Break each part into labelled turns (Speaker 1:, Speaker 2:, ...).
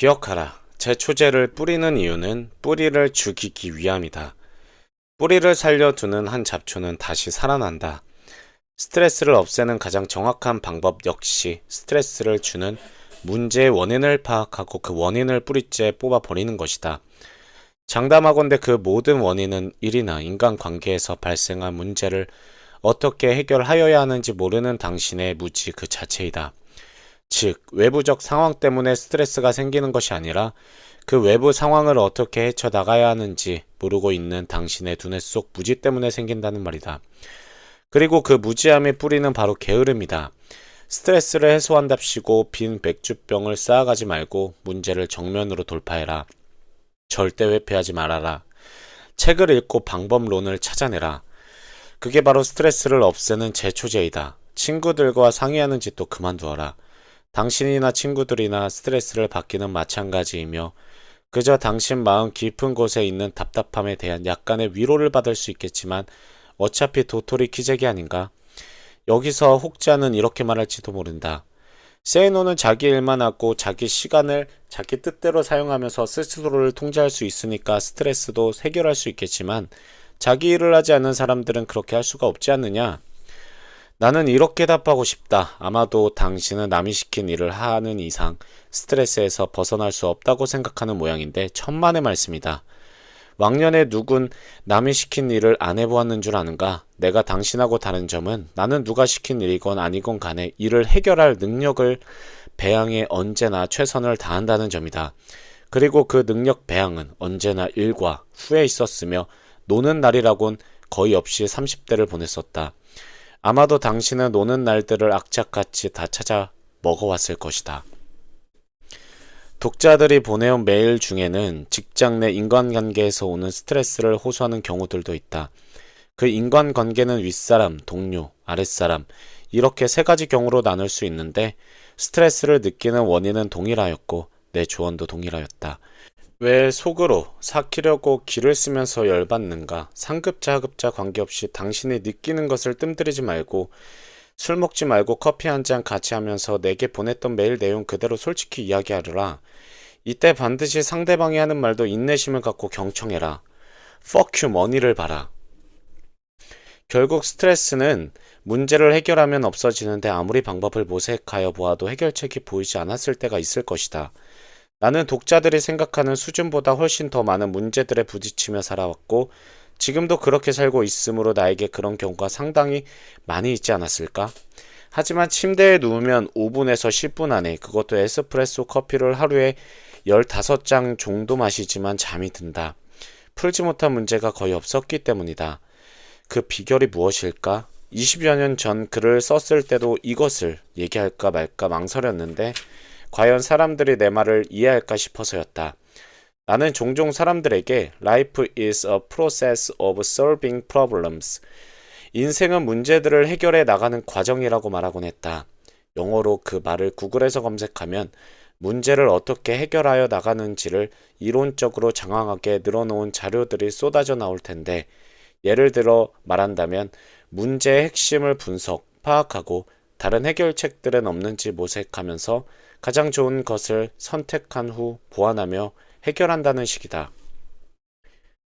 Speaker 1: 기억하라. 제초제를 뿌리는 이유는 뿌리를 죽이기 위함이다. 뿌리를 살려두는 한 잡초는 다시 살아난다. 스트레스를 없애는 가장 정확한 방법 역시 스트레스를 주는 문제의 원인을 파악하고 그 원인을 뿌리째 뽑아버리는 것이다. 장담하건대 그 모든 원인은 일이나 인간관계에서 발생한 문제를 어떻게 해결하여야 하는지 모르는 당신의 무지 그 자체이다. 즉, 외부적 상황 때문에 스트레스가 생기는 것이 아니라 그 외부 상황을 어떻게 헤쳐나가야 하는지 모르고 있는 당신의 두뇌 속 무지 때문에 생긴다는 말이다. 그리고 그 무지함의 뿌리는 바로 게으름이다. 스트레스를 해소한답시고 빈 맥주병을 쌓아가지 말고 문제를 정면으로 돌파해라. 절대 회피하지 말아라. 책을 읽고 방법론을 찾아내라. 그게 바로 스트레스를 없애는 제초제이다. 친구들과 상의하는 짓도 그만두어라. 당신이나 친구들이나 스트레스를 받기는 마찬가지이며 그저 당신 마음 깊은 곳에 있는 답답함에 대한 약간의 위로를 받을 수 있겠지만 어차피 도토리 키재기 아닌가? 여기서 혹자는 이렇게 말할지도 모른다. 세이노는 자기 일만 하고 자기 시간을 자기 뜻대로 사용하면서 스스로를 통제할 수 있으니까 스트레스도 해결할 수 있겠지만 자기 일을 하지 않는 사람들은 그렇게 할 수가 없지 않느냐? 나는 이렇게 답하고 싶다. 아마도 당신은 남이 시킨 일을 하는 이상 스트레스에서 벗어날 수 없다고 생각하는 모양인데 천만의 말씀이다. 왕년에 누군 남이 시킨 일을 안 해보았는 줄 아는가? 내가 당신하고 다른 점은 나는 누가 시킨 일이건 아니건 간에 일을 해결할 능력을 배양에 언제나 최선을 다한다는 점이다. 그리고 그 능력 배양은 언제나 일과 후에 있었으며 노는 날이라곤 거의 없이 30대를 보냈었다. 아마도 당신은 노는 날들을 악착같이 다 찾아 먹어왔을 것이다. 독자들이 보내온 메일 중에는 직장 내 인간관계에서 오는 스트레스를 호소하는 경우들도 있다. 그 인간관계는 윗사람, 동료, 아랫사람 이렇게 세 가지 경우로 나눌 수 있는데 스트레스를 느끼는 원인은 동일하였고 내 조언도 동일하였다. 왜 속으로 삭히려고 기를 쓰면서 열받는가? 상급자 하급자 관계없이 당신이 느끼는 것을 뜸들이지 말고 술 먹지 말고 커피 한 잔 같이 하면서 내게 보냈던 메일 내용 그대로 솔직히 이야기하느라. 이때 반드시 상대방이 하는 말도 인내심을 갖고 경청해라. Fuck you money를 봐라. 결국 스트레스는 문제를 해결하면 없어지는데 아무리 방법을 모색하여 보아도 해결책이 보이지 않았을 때가 있을 것이다. 나는 독자들이 생각하는 수준보다 훨씬 더 많은 문제들에 부딪히며 살아왔고 지금도 그렇게 살고 있으므로 나에게 그런 경우가 상당히 많이 있지 않았을까? 하지만 침대에 누우면 5분에서 10분 안에 그것도 에스프레소 커피를 하루에 15잔 정도 마시지만 잠이 든다. 풀지 못한 문제가 거의 없었기 때문이다. 그 비결이 무엇일까? 20여 년 전 글을 썼을 때도 이것을 얘기할까 말까 망설였는데 과연 사람들이 내 말을 이해할까 싶어서였다. 나는 종종 사람들에게 Life is a process of solving problems. 인생은 문제들을 해결해 나가는 과정이라고 말하곤 했다. 영어로 그 말을 구글에서 검색하면 문제를 어떻게 해결하여 나가는지를 이론적으로 장황하게 늘어놓은 자료들이 쏟아져 나올 텐데 예를 들어 말한다면 문제의 핵심을 분석, 파악하고 다른 해결책들은 없는지 모색하면서 가장 좋은 것을 선택한 후 보완하며 해결한다는 식이다.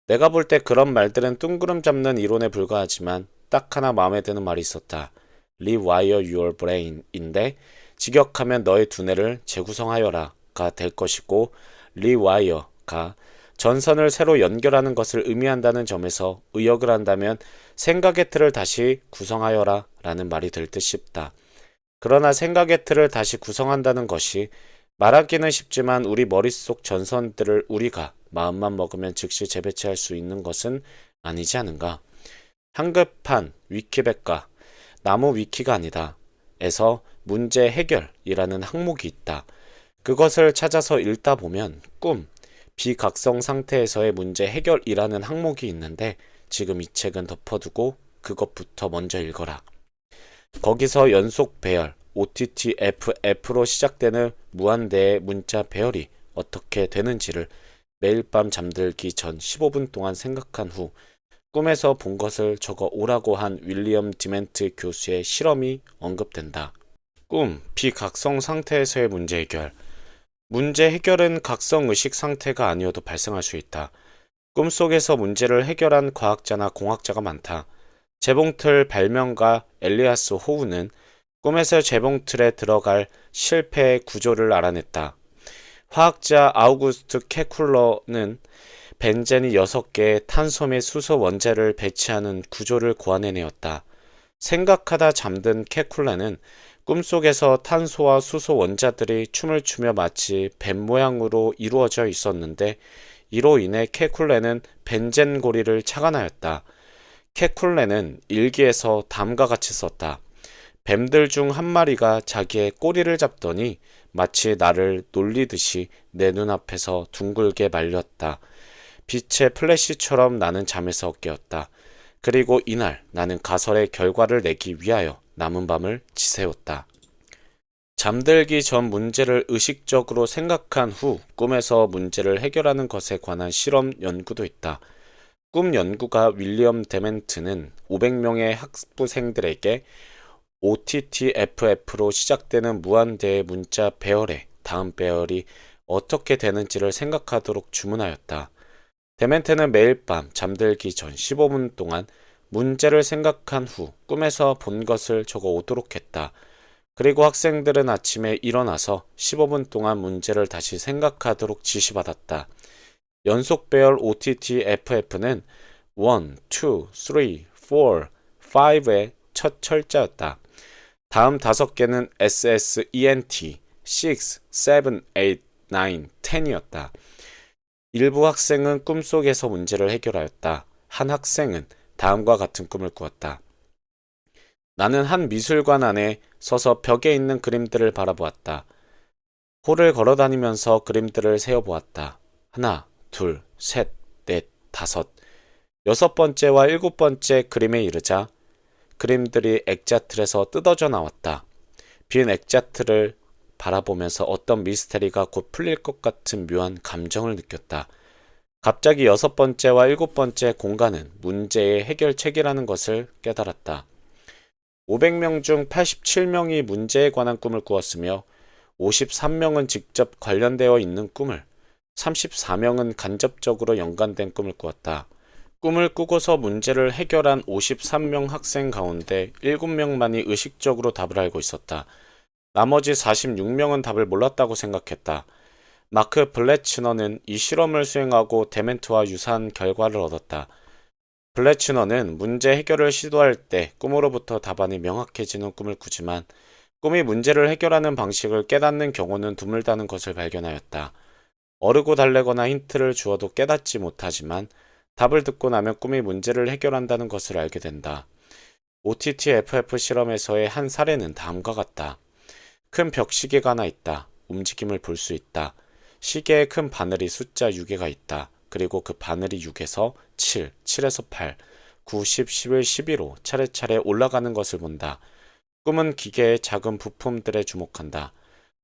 Speaker 1: 내가 볼 때 그런 말들은 뜬구름 잡는 이론에 불과하지만 딱 하나 마음에 드는 말이 있었다. Rewire your brain 인데 직역하면 너의 두뇌를 재구성하여라가 될 것이고 Rewire가 전선을 새로 연결하는 것을 의미한다는 점에서 의역을 한다면 생각의 틀을 다시 구성하여라 라는 말이 될 듯 싶다. 그러나 생각의 틀을 다시 구성한다는 것이 말하기는 쉽지만 우리 머릿속 전선들을 우리가 마음만 먹으면 즉시 재배치할 수 있는 것은 아니지 않은가? 한급한 위키백과 나무 위키가 아니다. 에서 문제 해결이라는 항목이 있다. 그것을 찾아서 읽다 보면 꿈, 비각성 상태에서의 문제 해결이라는 항목이 있는데 지금 이 책은 덮어두고 그것부터 먼저 읽어라. 거기서 연속 배열, OTTFF로 시작되는 무한대의 문자 배열이 어떻게 되는지를 매일 밤 잠들기 전 15분 동안 생각한 후 꿈에서 본 것을 적어 오라고 한 윌리엄 디멘트 교수의 실험이 언급된다. 꿈, 비각성 상태에서의 문제 해결. 문제 해결은 각성의식 상태가 아니어도 발생할 수 있다. 꿈속에서 문제를 해결한 과학자나 공학자가 많다. 재봉틀 발명가 엘리아스 호우는 꿈에서 재봉틀에 들어갈 실패의 구조를 알아냈다. 화학자 아우구스트 케쿨러는 벤젠이 6개의 탄소 및 수소 원자를 배치하는 구조를 고안해내었다. 생각하다 잠든 케쿨레는 꿈속에서 탄소와 수소 원자들이 춤을 추며 마치 뱀 모양으로 이루어져 있었는데 이로 인해 케쿨레는 벤젠 고리를 착안하였다. 케쿨레는 일기에서 다음과 같이 썼다. 뱀들 중 한 마리가 자기의 꼬리를 잡더니 마치 나를 놀리듯이 내 눈앞에서 둥글게 말렸다. 빛의 플래시처럼 나는 잠에서 깨었다. 그리고 이날 나는 가설의 결과를 내기 위하여 남은 밤을 지새웠다. 잠들기 전 문제를 의식적으로 생각한 후 꿈에서 문제를 해결하는 것에 관한 실험 연구도 있다. 꿈 연구가 윌리엄 데멘트는 500명의 학부생들에게 OTTFF로 시작되는 무한대의 문자 배열에 다음 배열이 어떻게 되는지를 생각하도록 주문하였다. 데멘트는 매일 밤 잠들기 전 15분 동안 문제를 생각한 후 꿈에서 본 것을 적어 오도록 했다. 그리고 학생들은 아침에 일어나서 15분 동안 문제를 다시 생각하도록 지시받았다. 연속 배열 OTTFF는 1, 2, 3, 4, 5의 첫 철자였다. 다음 5개는 SSENT, 6, 7, 8, 9, 10이었다. 일부 학생은 꿈속에서 문제를 해결하였다. 한 학생은 다음과 같은 꿈을 꾸었다. 나는 한 미술관 안에 서서 벽에 있는 그림들을 바라보았다. 홀을 걸어다니면서 그림들을 세어보았다. 하나, 둘, 셋, 넷, 다섯. 6번째와 7번째 그림에 이르자 그림들이 액자틀에서 뜯어져 나왔다. 빈 액자틀을 바라보면서 어떤 미스테리가 곧 풀릴 것 같은 묘한 감정을 느꼈다. 갑자기 6번째와 7번째 공간은 문제의 해결책이라는 것을 깨달았다. 500명 중 87명이 문제에 관한 꿈을 꾸었으며 53명은 직접 관련되어 있는 꿈을, 34명은 간접적으로 연관된 꿈을 꾸었다. 꿈을 꾸고서 문제를 해결한 53명 학생 가운데 7명만이 의식적으로 답을 알고 있었다. 나머지 46명은 답을 몰랐다고 생각했다. 마크 블래치너는 이 실험을 수행하고 데멘트와 유사한 결과를 얻었다. 블래치너는 문제 해결을 시도할 때 꿈으로부터 답안이 명확해지는 꿈을 꾸지만 꿈이 문제를 해결하는 방식을 깨닫는 경우는 드물다는 것을 발견하였다. 어르고 달래거나 힌트를 주어도 깨닫지 못하지만 답을 듣고 나면 꿈이 문제를 해결한다는 것을 알게 된다. OTTFF 실험에서의 한 사례는 다음과 같다. 큰 벽시계가 하나 있다. 움직임을 볼 수 있다. 시계에 큰 바늘이 숫자 6개가 있다. 그리고 그 바늘이 6에서 7, 7에서 8, 9, 10, 11, 12로 차례차례 올라가는 것을 본다. 꿈은 기계의 작은 부품들에 주목한다.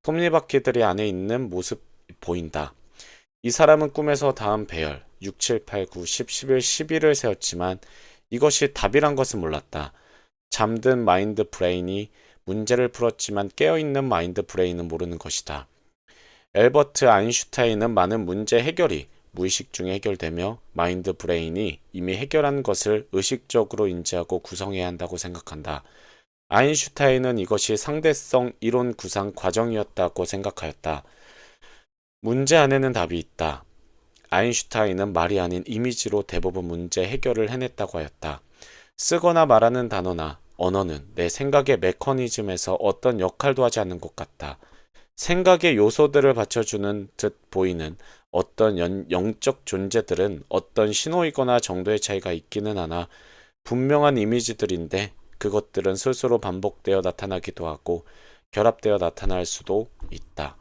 Speaker 1: 톱니바퀴들이 안에 있는 모습이 보인다. 이 사람은 꿈에서 다음 배열 6, 7, 8, 9, 10, 11, 12를 세웠지만 이것이 답이란 것은 몰랐다. 잠든 마인드 브레인이 문제를 풀었지만 깨어있는 마인드 브레인은 모르는 것이다. 엘버트 아인슈타인은 많은 문제 해결이 무의식 중에 해결되며 마인드 브레인이 이미 해결한 것을 의식적으로 인지하고 구성해야 한다고 생각한다. 아인슈타인은 이것이 상대성 이론 구상 과정이었다고 생각하였다. 문제 안에는 답이 있다. 아인슈타인은 말이 아닌 이미지로 대부분 문제 해결을 해냈다고 하였다. 쓰거나 말하는 단어나 언어는 내 생각의 메커니즘에서 어떤 역할도 하지 않는 것 같다. 생각의 요소들을 받쳐주는 듯 보이는 어떤 영적 존재들은 어떤 신호이거나 정도의 차이가 있기는 하나 분명한 이미지들인데 그것들은 스스로 반복되어 나타나기도 하고 결합되어 나타날 수도 있다.